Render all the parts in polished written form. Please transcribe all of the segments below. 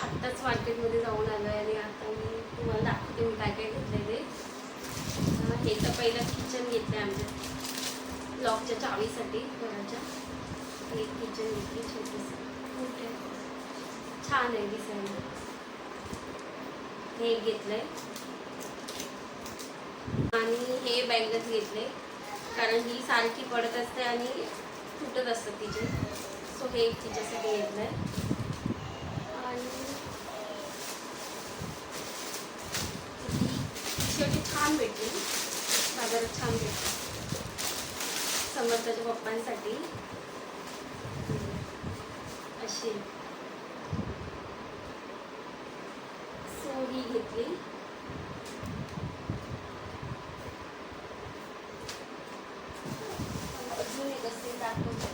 आत्ताच मार्केटमध्ये जाऊन आलो आहे आणि आता मी तुम्हाला दाखवते मी काय काय घेतलं ते. हे तर पहिलं किचन घेतलं आहे आमच्या लॉकच्या चावीसाठी घराच्या. एक किचन घेतली छोटीशी, मोठे छान आहे दिसायला. हे घेतलं आहे आणि हे बँगल्स घेतले कारण ही सारखी पडत असते आणि तुटत असतात तिचे. सो हे एक तिच्यासाठी घेतलं आहे. आणि शेवटी छान भेटली, बाजारात छान भेटली समर्थाच्या पप्पांसाठी. अशी सो ही घेतली. अजून एक असेल दाखवते.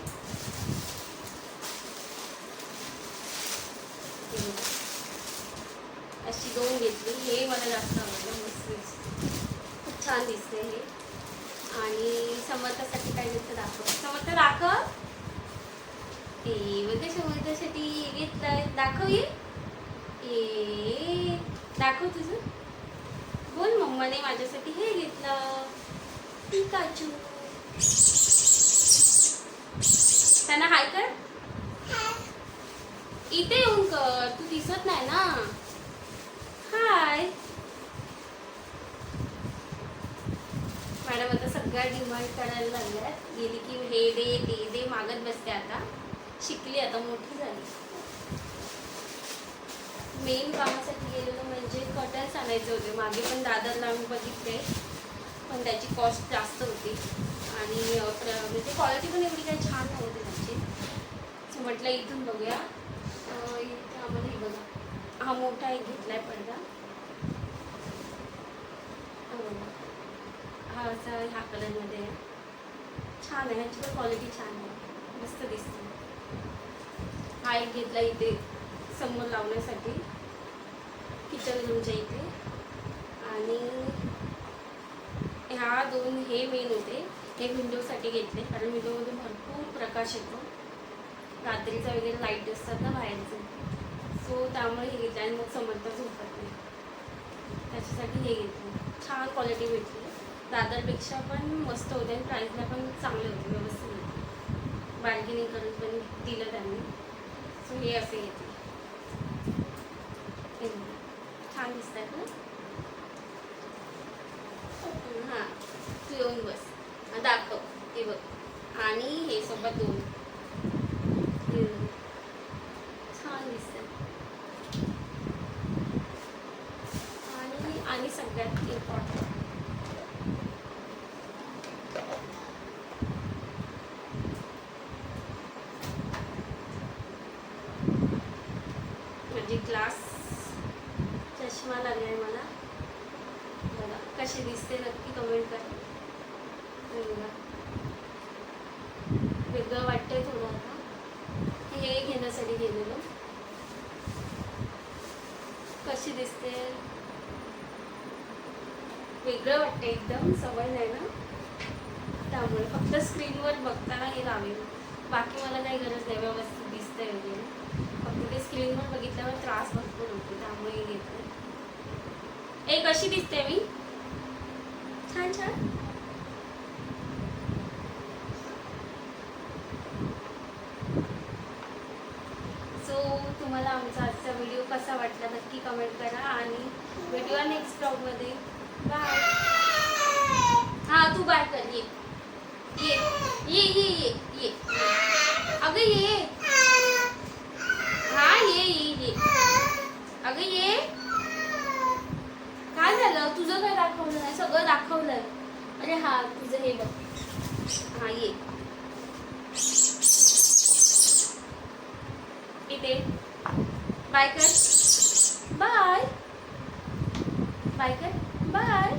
अशी 2 घेतली. हे मला जास्त आवडलं, मस्त खूप छान दिसते हे. आणि समर्थासाठी काय घेतलं दाखव. समर्थ दाखव. बघा समर्थासाठी घेतलंय. दाखव ये दाखव तुझं. बोल मम्माने माझ्यासाठी हे घेतलं पिकाचू. त्यांना हाय कर. इथे येऊन कर, तू दिसत नाही ना. हाय. मॅडम आता सगळ्या डिमांड करायला लागल्यात. गेली की हे दे ते दे मागत बसते. आता शिकली, आता मोठी झाली. मेन कामासाठी गेलेलो म्हणजे कर्टन्स आणायचे होते. मागे पण दादरला आम्ही बघितले पण त्याची कॉस्ट जास्त होती आणि म्हणजे क्वालिटी पण एवढी काही छान नव्हती त्याची. सो म्हटलं इथून बघूया. इथे आम्हाला हे बघा, हा मोठा एक घेतला आहे पडदा. हा असा ह्या कलरमध्ये आहे. छान आहे, ह्याची पण क्वालिटी छान आहे, मस्त दिसते. हा एक घेतला इथे समोर लावण्यासाठी किचन रूमच्या इथे. आणि ह्या 2 हे मेन होते. हे विंडोसाठी घेतले कारण विंडोमधून भरपूर प्रकाश येतो, रात्रीचा वगैरे लाईट असतात ना बाहेरचे. सो त्यामुळे हे घेतले. आणि मग समर्थ झोपत नाही त्याच्यासाठी हे घेतले. छान क्वालिटी भेटली, दादरपेक्षा पण मस्त होते आणि प्राईसला पण चांगले होते, व्यवस्थित होते. बार्गेनिंग करून पण दिलं त्यांनी. सो हे असे घेतले. छान दिसतात ना. हां तू येऊन बस, दाखव. हे बघ. आणि हे सोबत 2 छान दिसतात. आणि सगळ्यात इम्पॉर्टंट म्हणजे ग्लास चष्मा लागलाय मला. बघा कशी दिसते नक्की कमेंट करा. वेगळं वाटतंय थोडं. आता हे घेण्यासाठी गेलेलो. कशी दिसते, वेगळं वाटतं एकदम, सवय नाही ना त्यामुळे. फक्त स्क्रीनवर बघताना हे लावेल, बाकी मला काही गरज नाही, व्यवस्थित दिसतंय वगैरे. फक्त ते स्क्रीनवर बघितल्यावर त्रास भरपूर होतो त्यामुळे हे घेतलं. कशी दिसते मी, छान छान. सो तुम्हाला आमचा आजचा व्हिडिओ कसा वाटला नक्की कमेंट करा आणि भेटूया नेक्स्ट ब्लॉगमध्ये. बाय. हां तू बाय कर. ये ये ये ये ये ये अगं ये. हां ये ये ये अगं ये. काय झालं, तुझं काय दाखवलं नाही, सगळं दाखवलंय. अरे हा तुझं हे बघ. हां ये इथे. बाय कर. बाय बाय कर. बाय.